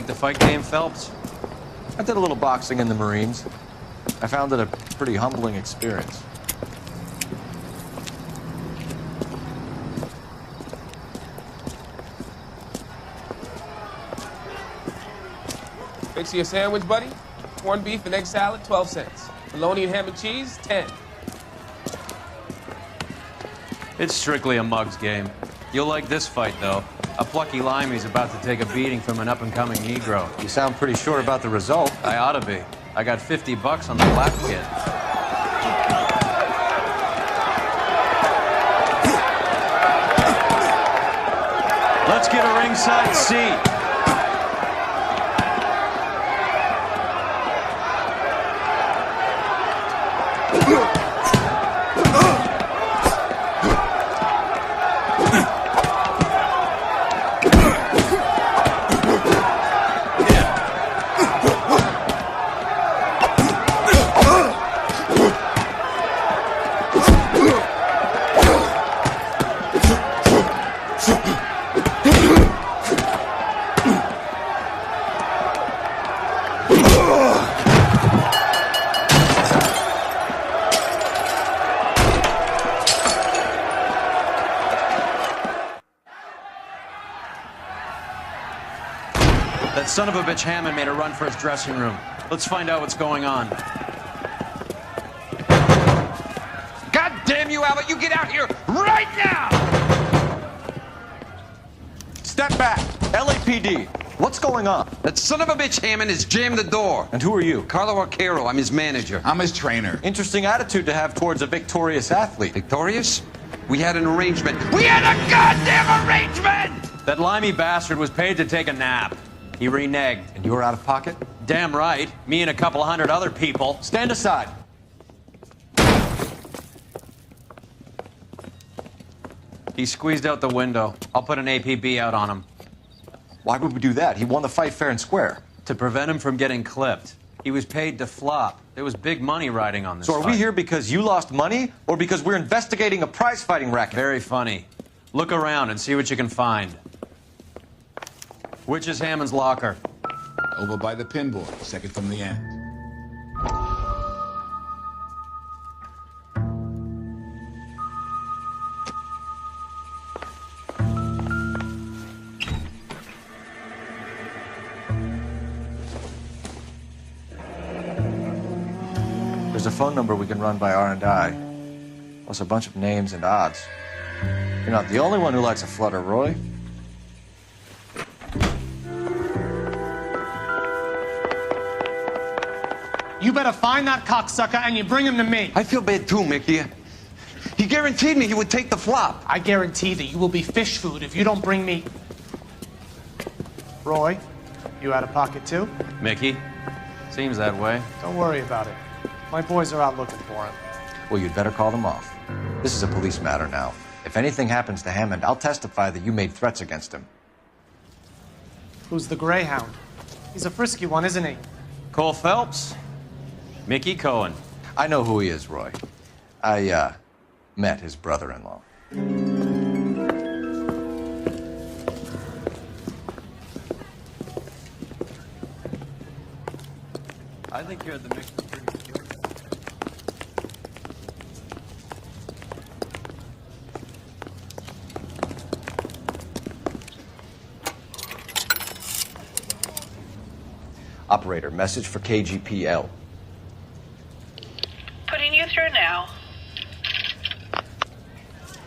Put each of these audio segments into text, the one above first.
Like the fight game, Phelps? I did a little boxing in the Marines. I found it a pretty humbling experience. Fix you a sandwich, buddy? Corned beef and egg salad, 12 cents. Bologna and ham and cheese, 10. It's strictly a mug's game. You'll like this fight, though. A plucky limey's about to take a beating from an up-and-coming Negro. You sound pretty sure about the result. I ought to be. I got $50 on the black kid. Let's get a ringside seat. That son of a bitch Hammond made a run for his dressing room. Let's find out what's going on. God damn you, Albert! You get out here right now! Step back. LAPD. What's going on? That son of a bitch Hammond has jammed the door. And who are you? Carlo Arcaro. I'm his manager. I'm his trainer. Interesting attitude to have towards a victorious athlete. Victorious? We had an arrangement. We had a goddamn arrangement! That limey bastard was paid to take a nap. He reneged. And you were out of pocket? Damn right. Me and a couple hundred other people. Stand aside. He squeezed out the window. I'll put an APB out on him. Why would we do that? He won the fight fair and square. To prevent him from getting clipped. He was paid to flop. There was big money riding on this So are fight. we here because you lost money or because we're investigating a prize-fighting racket? Very funny. Look around and see what you can find. Which is Hammond's locker? Over by the pinboard, second from the end. There's a phone number we can run by R&I. Plus a bunch of names and odds. You're not the only one who likes a flutter, Roy. You better find that cocksucker and you bring him to me. I feel bad too, Mickey. He guaranteed me he would take the flop. I guarantee that you will be fish food if you don't bring me... Roy, you out of pocket too? Mickey? Seems that way. Don't worry about it. My boys are out looking for him. Well, you'd better call them off. This is a police matter now. If anything happens to Hammond, I'll testify that you made threats against him. Who's the Greyhound? He's a frisky one, isn't he? Cole Phelps? Mickey Cohen. I know who he is, Roy. I, met his brother-in-law. I think you're the mixed pretty skilled. Operator, message for KGPL. Putting you through now.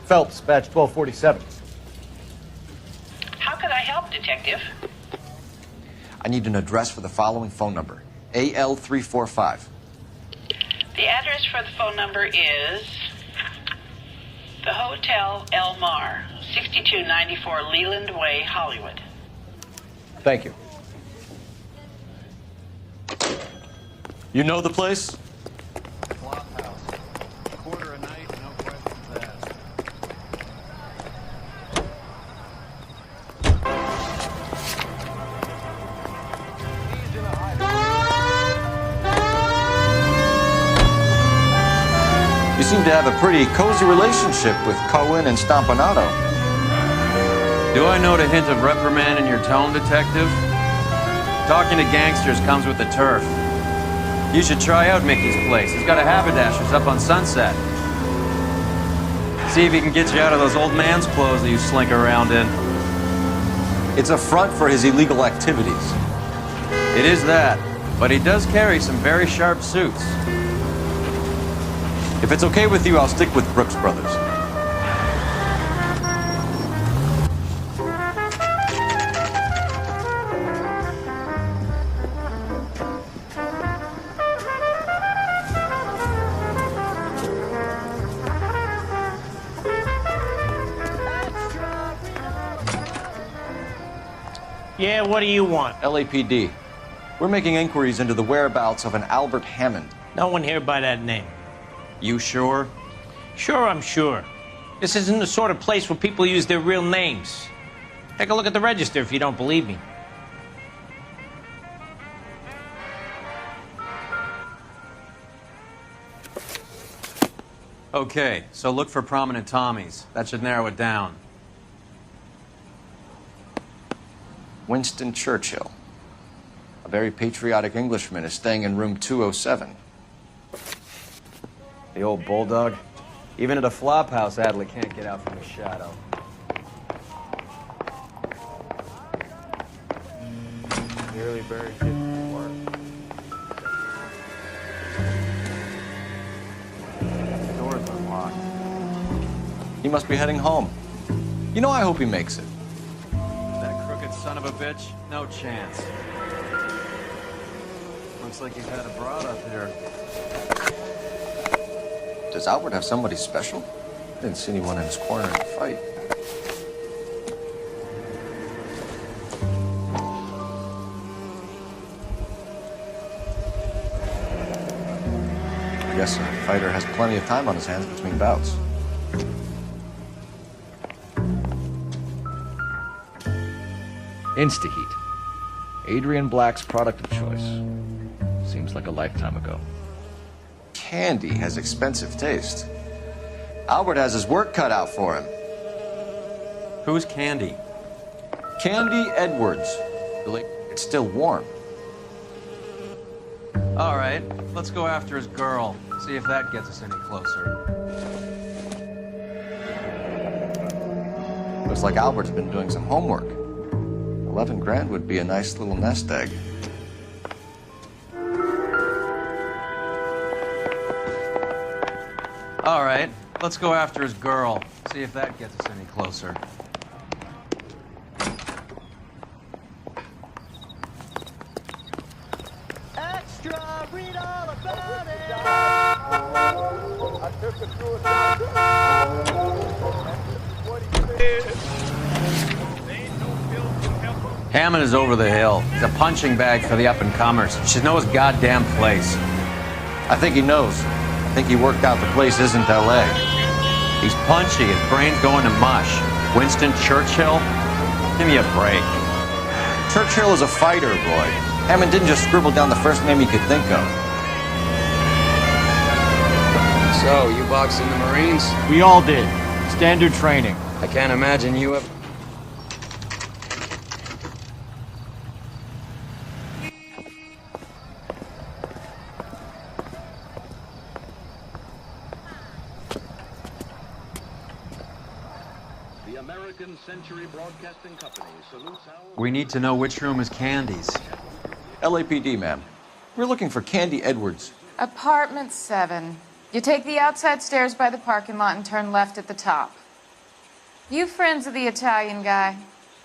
Phelps, badge 1247. How could I help, Detective? I need an address for the following phone number. AL345. The address for the phone number is the Hotel L.A.NOIRE, 6294 Leland Way, Hollywood. Thank you. You know the place? Flop house. Quarter a night, no questions asked. You seem to have a pretty cozy relationship with Cohen and Stompanato. Do I note a hint of reprimand in your tone, Detective? Talking to gangsters comes with the turf. You should try out Mickey's place. He's got a haberdasher's up on Sunset. See if he can get you out of those old man's clothes that you slink around in. It's a front for his illegal activities. It is that, but he does carry some very sharp suits. If it's okay with you, I'll stick with Brooks Brothers. Yeah, what do you want? LAPD. We're making inquiries into the whereabouts of an Albert Hammond. No one here by that name. You sure? Sure, I'm sure. This isn't the sort of place where people use their real names. Take a look at the register if you don't believe me. Okay, so look for prominent Tommies. That should narrow it down. Winston Churchill. A very patriotic Englishman is staying in room 207. The old bulldog. Even at a flop house, Adley can't get out from his shadow. Nearly buried 50 work. The door's unlocked. He must be heading home. You know, I hope he makes it. That crooked son of a bitch? No chance. Looks like you've had a broad up here. Does Albert have somebody special? I didn't see anyone in his corner in the fight. I guess a fighter has plenty of time on his hands between bouts. Instaheat. Adrian Black's product of choice. Seems like a lifetime ago. Candy has expensive taste. Albert has his work cut out for him. Who's Candy? Candy Edwards. It's still warm. All right, let's go after his girl. See if that gets us any closer. Looks like Albert's been doing some homework. 11 grand would be a nice little nest egg. All right, let's go after his girl. See if that gets us any closer. Extra, read all about it. I took it through Hammond is over the hill. He's a punching bag for the up-and-comers. He should know his goddamn place. I think he knows. I think he worked out the place isn't L.A. He's punchy. His brain's going to mush. Winston Churchill? Give me a break. Churchill is a fighter, Roy. Hammond didn't just scribble down the first name he could think of. So, you boxed in the Marines? We all did. Standard training. I can't imagine you have... The American Century Broadcasting Company salutes our... We need to know which room is Candy's. LAPD, ma'am. We're looking for Candy Edwards. Apartment 7. You take the outside stairs by the parking lot and turn left at the top. You friends of the Italian guy?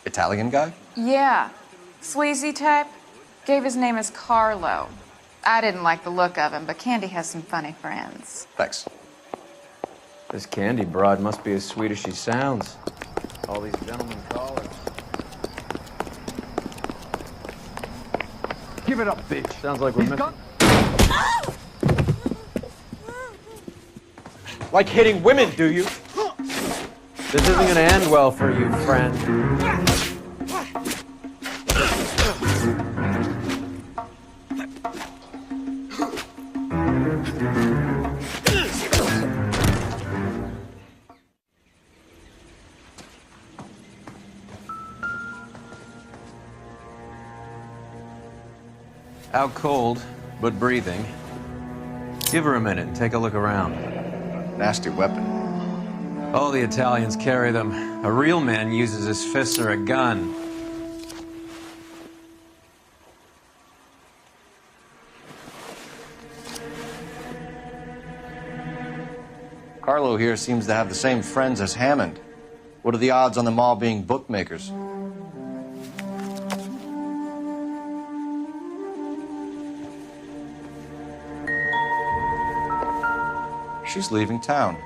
Italian guy? Yeah. Sleazy type. Gave his name as Carlo. I didn't like the look of him, but Candy has some funny friends. Thanks. This Candy broad must be as sweet as she sounds. All these gentlemen call her. Give it up, bitch. Sounds like we're missing... Like hitting women, do you? This isn't gonna end well for you, friend. Out cold, but breathing. Give her a minute and take a look around. Nasty weapon. Oh, the Italians carry them. A real man uses his fists or a gun. Carlo here seems to have the same friends as Hammond. What are the odds on them all being bookmakers? She's leaving town.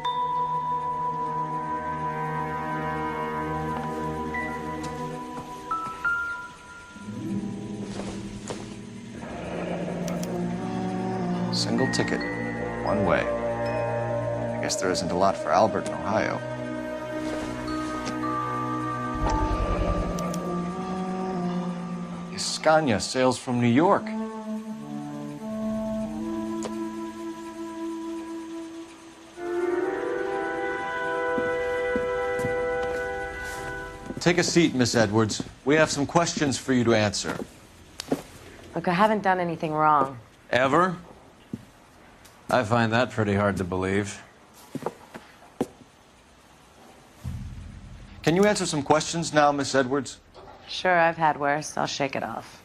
Single ticket, one way. I guess there isn't a lot for Albert in Ohio. Scania sails from New York. Take a seat, Miss Edwards. We have some questions for you to answer. Look, I haven't done anything wrong. Ever? I find that pretty hard to believe. Can you answer some questions now, Miss Edwards? Sure, I've had worse. I'll shake it off.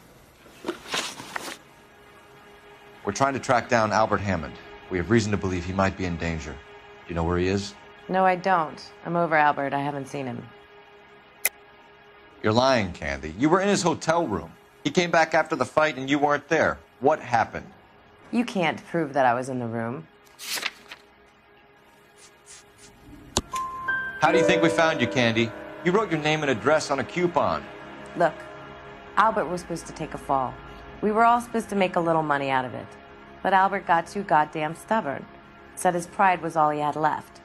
We're trying to track down Albert Hammond. We have reason to believe he might be in danger. Do you know where he is? No, I don't. I'm over Albert. I haven't seen him. You're lying, Candy. You were in his hotel room. He came back after the fight and you weren't there. What happened? You can't prove that I was in the room. How do you think we found you, Candy? You wrote your name and address on a coupon. Look, Albert was supposed to take a fall. We were all supposed to make a little money out of it. But Albert got too goddamn stubborn. Said his pride was all he had left.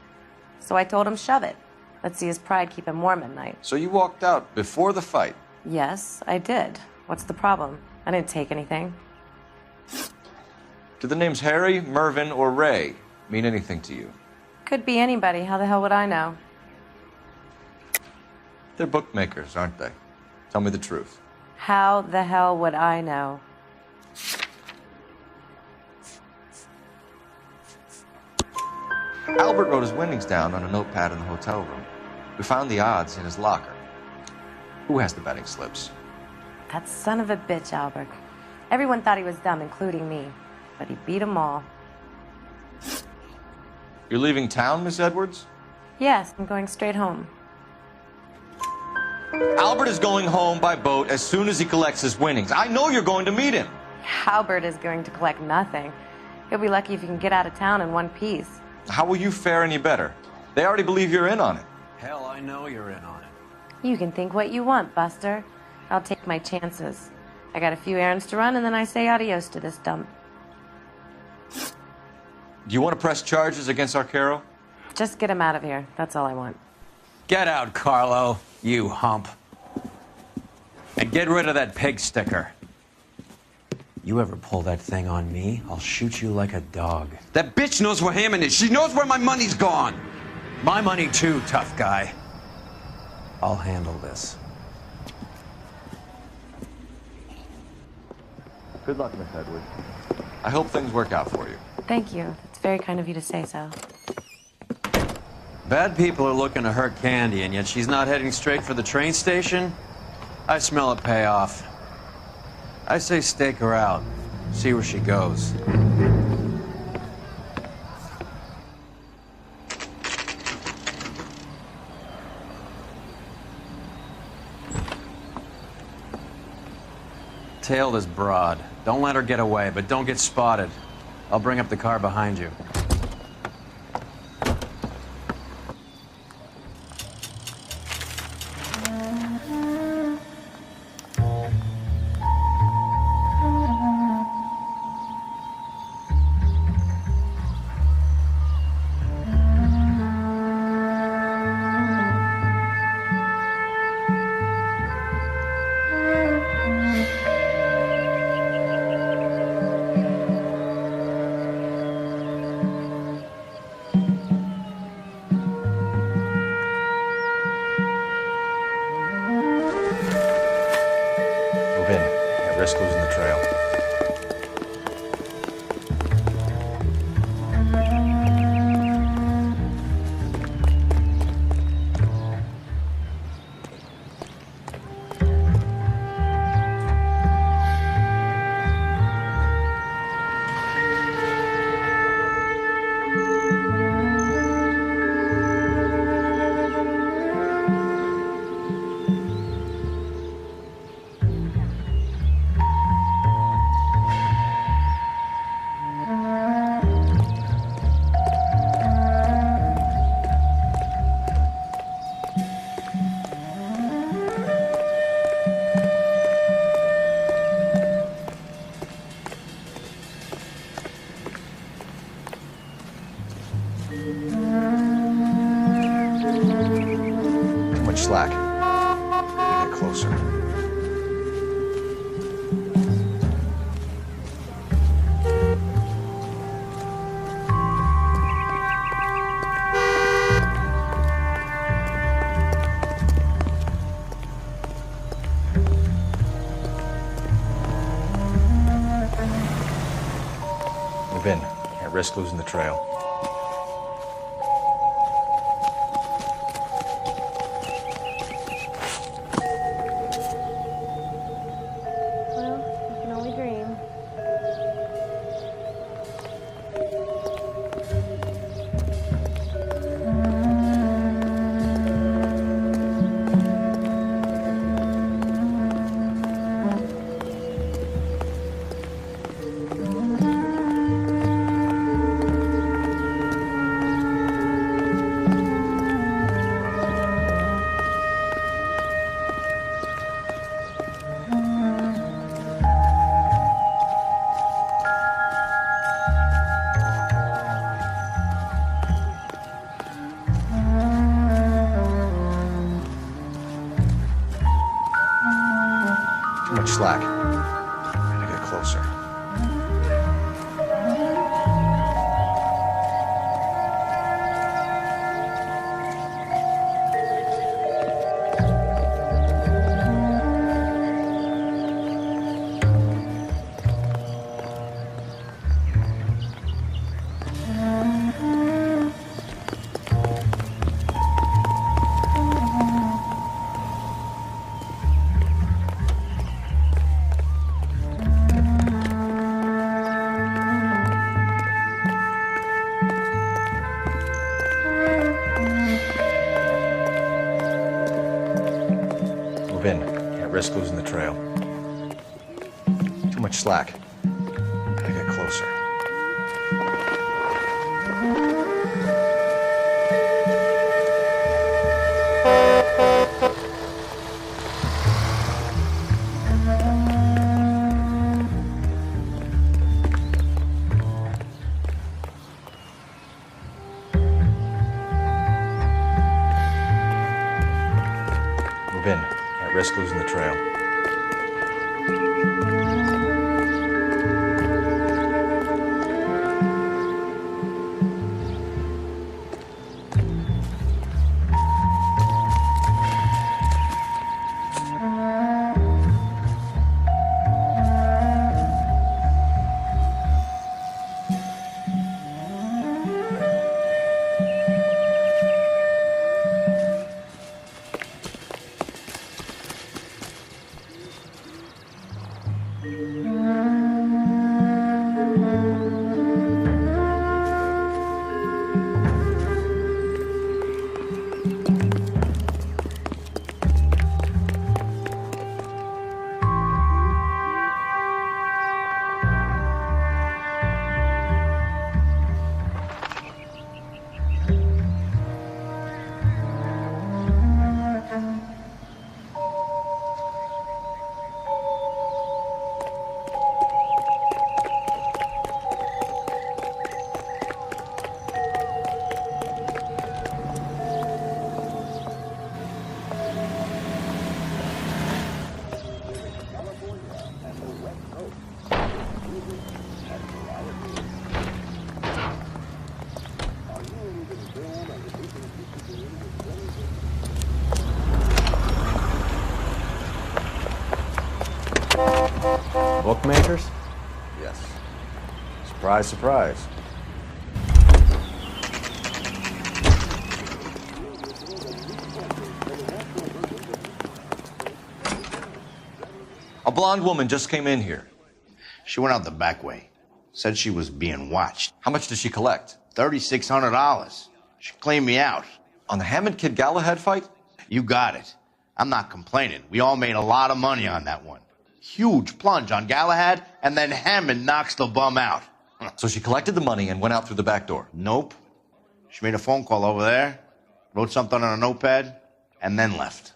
So I told him, shove it. Let's see his pride keep him warm at night. So you walked out before the fight? Yes, I did. What's the problem? I didn't take anything. Do the names Harry, Mervyn, or Ray mean anything to you? Could be anybody. How the hell would I know? They're bookmakers, aren't they? Tell me the truth. How the hell would I know? Albert wrote his winnings down on a notepad in the hotel room. We found the odds in his locker. Who has the betting slips? That son of a bitch, Albert. Everyone thought he was dumb, including me. But he beat them all. You're leaving town, Miss Edwards? Yes, I'm going straight home. Albert is going home by boat as soon as he collects his winnings. I know you're going to meet him. Albert is going to collect nothing. He'll be lucky if he can get out of town in one piece. How will you fare any better? They already believe you're in on it. Hell, I know you're in on it. You can think what you want, Buster. I'll take my chances. I got a few errands to run, and then I say adios to this dump. Do you want to press charges against Arcaro? Just get him out of here. That's all I want. Get out, Carlo, you hump. And get rid of that pig sticker. You ever pull that thing on me, I'll shoot you like a dog. That bitch knows where Hammond is. She knows where my money's gone. My money too, tough guy. I'll handle this. Good luck, Miss Edwards. I hope things work out for you. Thank you. It's very kind of you to say so. Bad people are looking to hurt Candy, and yet she's not heading straight for the train station? I smell a payoff. I say stake her out. See where she goes. Tail this broad. Don't let her get away, but don't get spotted. I'll bring up the car behind you. Move in. At risk losing the trail. Too much slack. Gotta get closer. Move in. Can't risk losing the trail. Well, you can only dream. Too much slack. Gotta get closer. Move in. Can't risk losing the trail. Too much slack. Gotta get closer. Move in. Can't risk losing the trail. Bookmakers? Yes. Surprise, surprise. A blonde woman just came in here. She went out the back way. Said she was being watched. How much did she collect? $3,600. She cleaned me out. On the Hammond Kid Galahad fight? You got it. I'm not complaining. We all made a lot of money on that one. Huge plunge on Galahad, and then Hammond knocks the bum out. So she collected the money and went out through the back door? Nope. She made a phone call over there, wrote something on a notepad, and then left.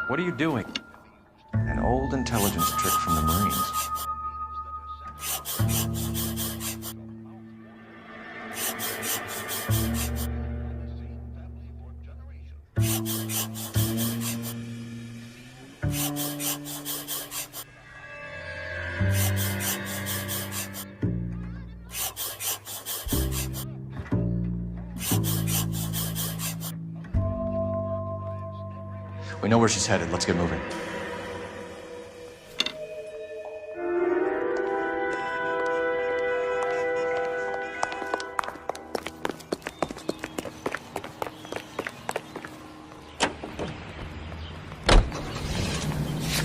What are you doing? An old intelligence trick from the Marines. We know where she's headed. Let's get moving.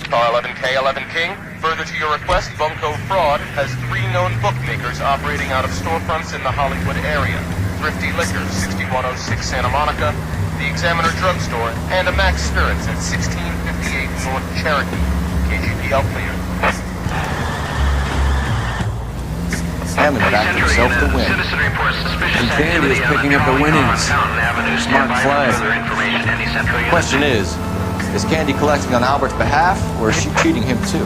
Car 11K, 11 King. Further to your request, Bunko Fraud has 3 known bookmakers operating out of storefronts in the Hollywood area. Thrifty Liquor, 6106 Santa Monica, the Examiner Drugstore, and a Max Spirits at 1658 North Cherokee. KGPL clear. Hammond backed himself to win. And Candy is picking up the winnings. Smart play. Question is Candy collecting on Albert's behalf, or is she cheating him too?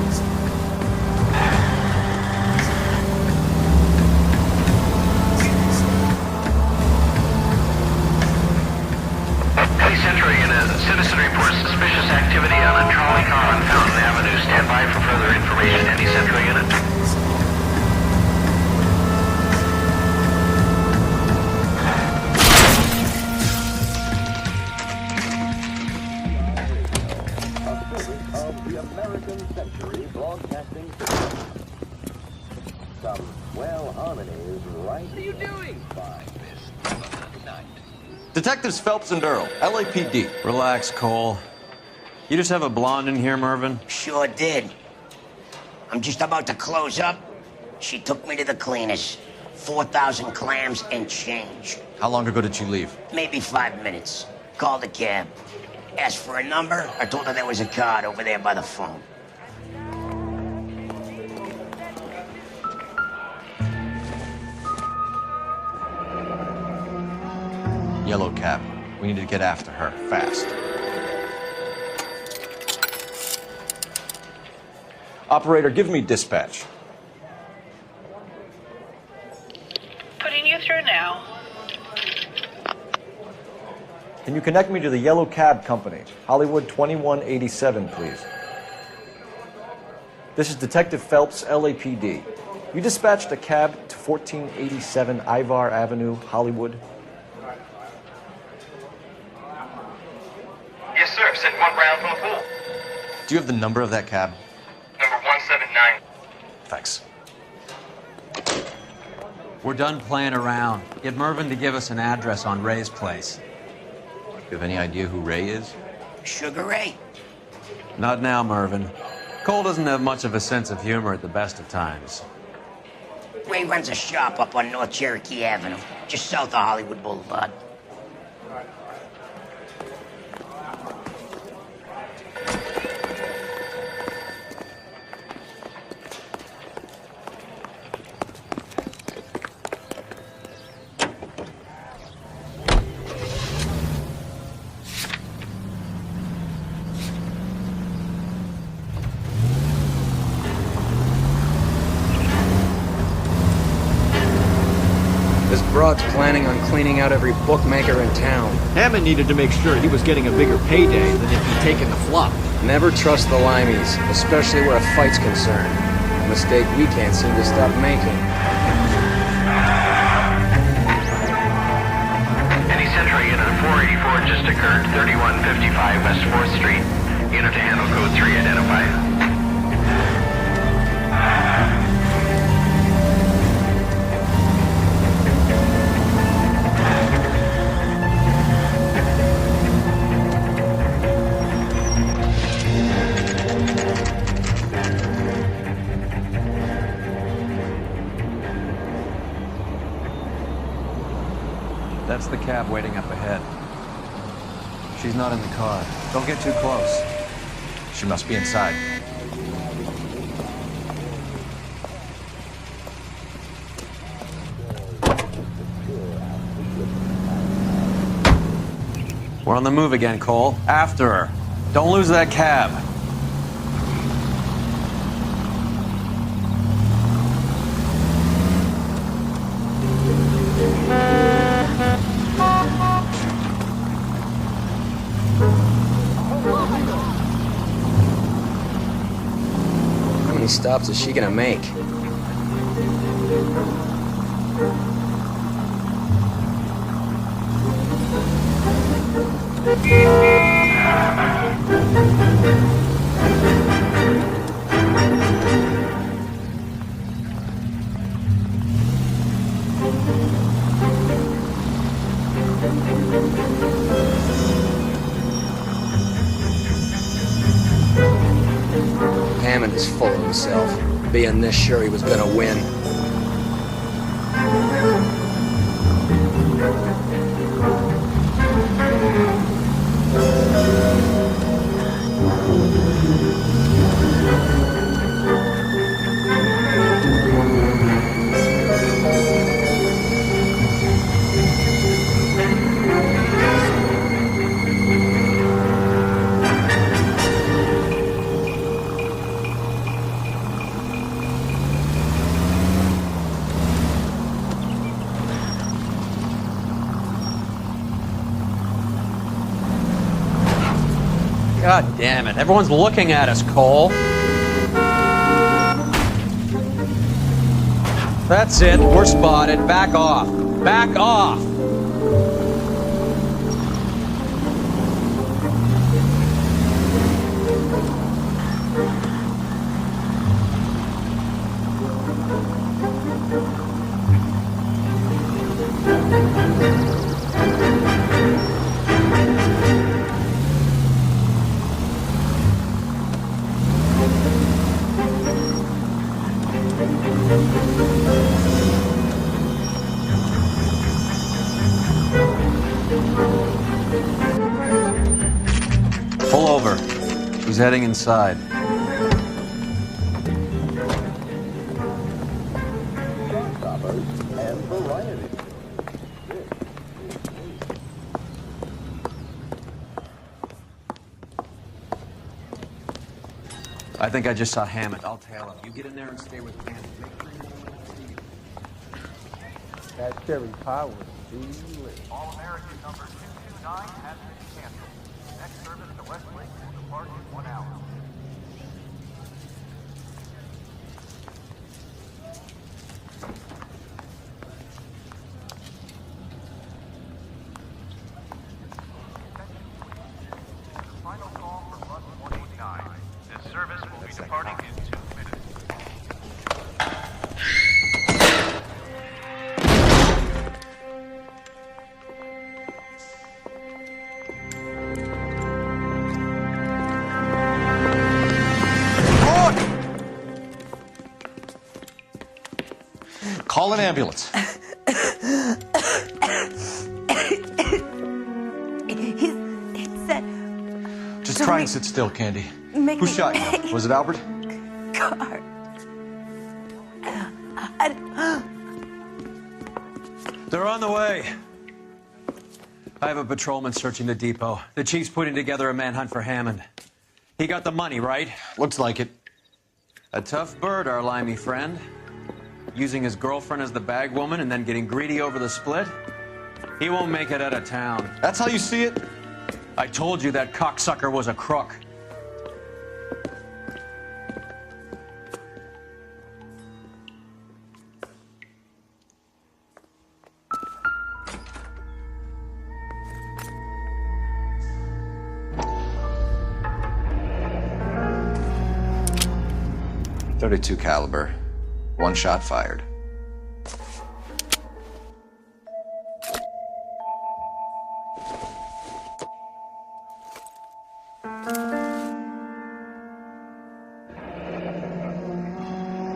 Citizen reports suspicious activity on a trolley car on Fountain Avenue. Stand by for further information. Any Central unit. Of the American Century Broadcasting System. Some swell harmonies right. What are you doing? Detectives Phelps and Earl, LAPD. Relax, Cole. You just have a blonde in here, Mervyn? Sure did. I'm just about to close up. She took me to the cleaners. 4,000 clams and change. How long ago did you leave? Maybe 5 minutes. Called a cab. Asked for a number. I told her there was a card over there by the phone. Yellow cab. We need to get after her, fast. Operator, give me dispatch. Putting you through now. Can you connect me to the Yellow Cab Company? Hollywood 2187, please. This is Detective Phelps, LAPD. You dispatched a cab to 1487 Ivar Avenue, Hollywood? Yes, sir. Sent 1 round from the pool. Do you have the number of that cab? Number 179. Thanks. We're done playing around. Get Mervyn to give us an address on Ray's place. You have any idea who Ray is? Sugar Ray? Not now, Mervyn. Cole doesn't have much of a sense of humor at the best of times. Ray runs a shop up on North Cherokee Avenue, just south of Hollywood Boulevard. Broad's planning on cleaning out every bookmaker in town. Hammond needed to make sure he was getting a bigger payday than if he'd taken the flop. Never trust the limeys, especially where a fight's concerned. A mistake we can't seem to stop making. Any Central unit 484 just occurred. 3155 West 4th Street. Unit to handle code 3 identified. That's the cab waiting up ahead. She's not in the car. Don't get too close. She must be inside. We're on the move again, Cole. After her. Don't lose that cab. many stops is she gonna make? Hammond is full of himself, being this sure he was gonna win. God damn it. Everyone's looking at us, Cole. That's it. We're spotted. Back off. Back off. Pull over. Who's heading inside? I think I just saw Hammond. I'll tail him. You get in there and stay with Candy. That cherry pie was delicious. All American number 229 has been canceled. Next service to Westlake will depart in 1 hour. Final call for bus 189. This service will be departing in 2 minutes. Call an ambulance. He said... Just try and sit still, Candy. Who shot you? Was it Albert? Car. They're on the way. I have a patrolman searching the depot. The chief's putting together a manhunt for Hammond. He got the money, right? Looks like it. A tough bird, our limey friend. Using his girlfriend as the bag woman and then getting greedy over the split. He won't make it out of town. That's how you see it? I told you that cocksucker was a crook. .32 caliber. 1 shot fired.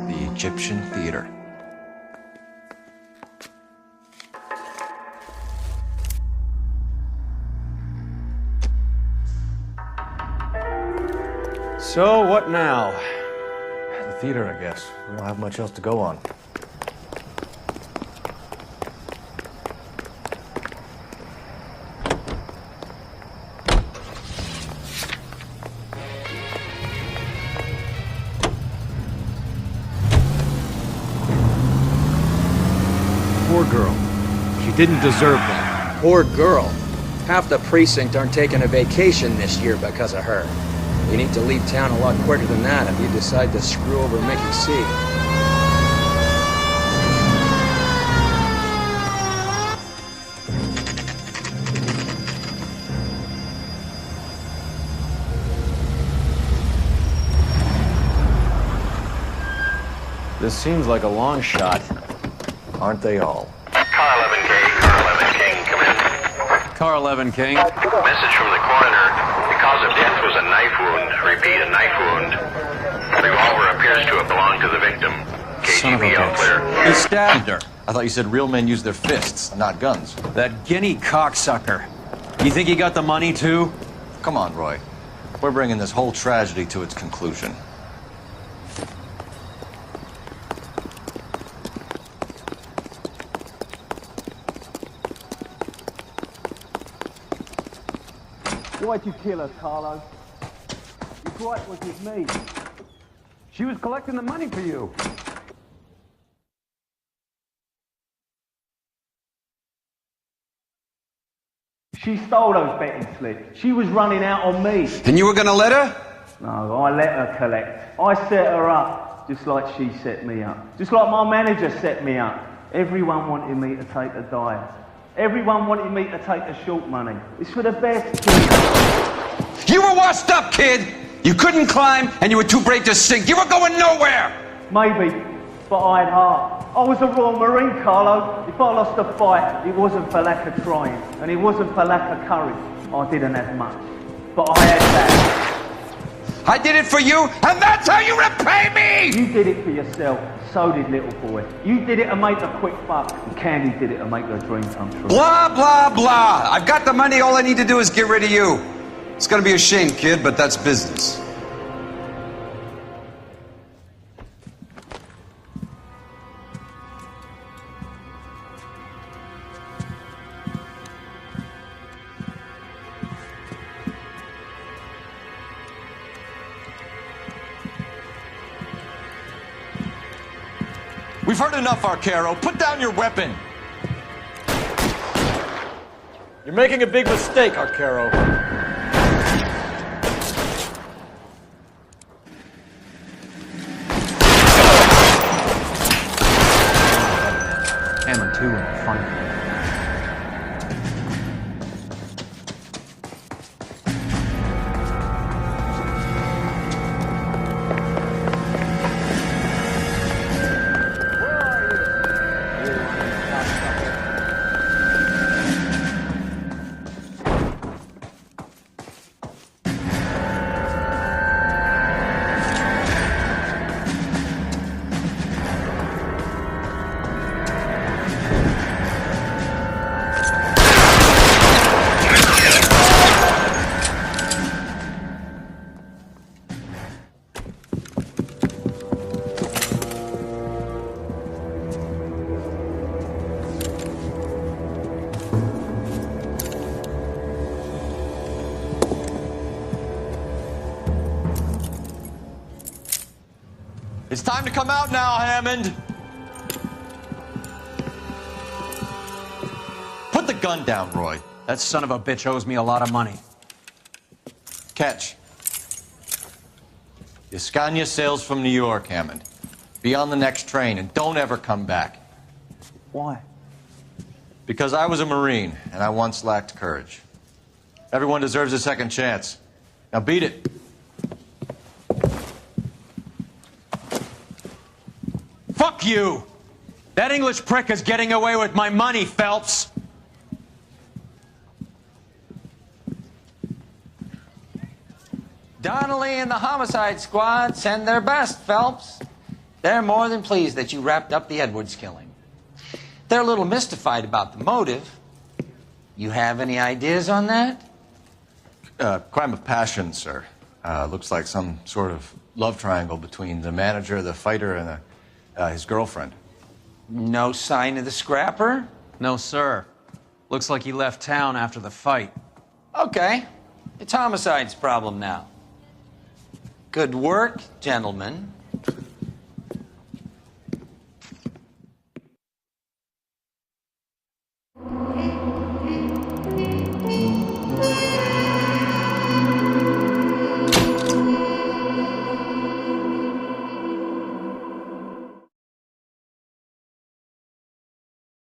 The Egyptian Theater. So, what now? The theater, I guess. We don't have much else to go on. Poor girl. She didn't deserve that. Poor girl. Half the precinct aren't taking a vacation this year because of her. You need to leave town a lot quicker than that if you decide to screw over Mickey C. This seems like a long shot. Aren't they all? Car 11K, Car 11 King, come in. Car 11 King. Message from the coroner. The cause of death was a knife wound. Repeat, a knife wound. The revolver appears to have belonged to the victim. Son of a KGB all clear. bitch. He stabbed her. I thought you said real men use their fists, not guns. That guinea cocksucker. You think he got the money, too? Come on, Roy. We're bringing this whole tragedy to its conclusion. Why'd you kill her, Carlo? Your gripe was with me. She was collecting the money for you. She stole those betting slips. She was running out on me. And you were gonna let her? No, I let her collect. I set her up, just like she set me up. Just like my manager set me up. Everyone wanted me to take the dive. Everyone wanted me to take the short money. It's for the best, kid. You were washed up, kid! You couldn't climb, and you were too brave to sink. You were going nowhere! Maybe, but I had heart. I was a Royal Marine, Carlo. If I lost a fight, it wasn't for lack of trying, and it wasn't for lack of courage. I didn't have much, but I had that. I did it for you, and that's how you repay me! You did it for yourself. So did little boy. You did it to make a quick buck, and Candy did it to make her dream come true. Blah, blah, blah. I've got the money. All I need to do is get rid of you. It's gonna be a shame, kid, but that's business. We've heard enough, Arcaro. Put down your weapon. You're making a big mistake, Arcaro. Hammond 2 in the front. It's time to come out now, Hammond. Put the gun down, Roy. That son of a bitch owes me a lot of money. Catch. Escania sails from New York, Hammond. Be on the next train and don't ever come back. Why? Because I was a Marine and I once lacked courage. Everyone deserves a second chance. Now beat it. Fuck you! That English prick is getting away with my money, Phelps! Donnelly and the homicide squad send their best, Phelps. They're more than pleased that you wrapped up the Edwards killing. They're a little mystified about the motive. You have any ideas on that? Crime of passion, sir. Looks like some sort of love triangle between the manager, the fighter, and his girlfriend. No sign of the scrapper? No, sir. Looks like he left town after the fight. Okay. It's homicide's problem now. Good work, gentlemen.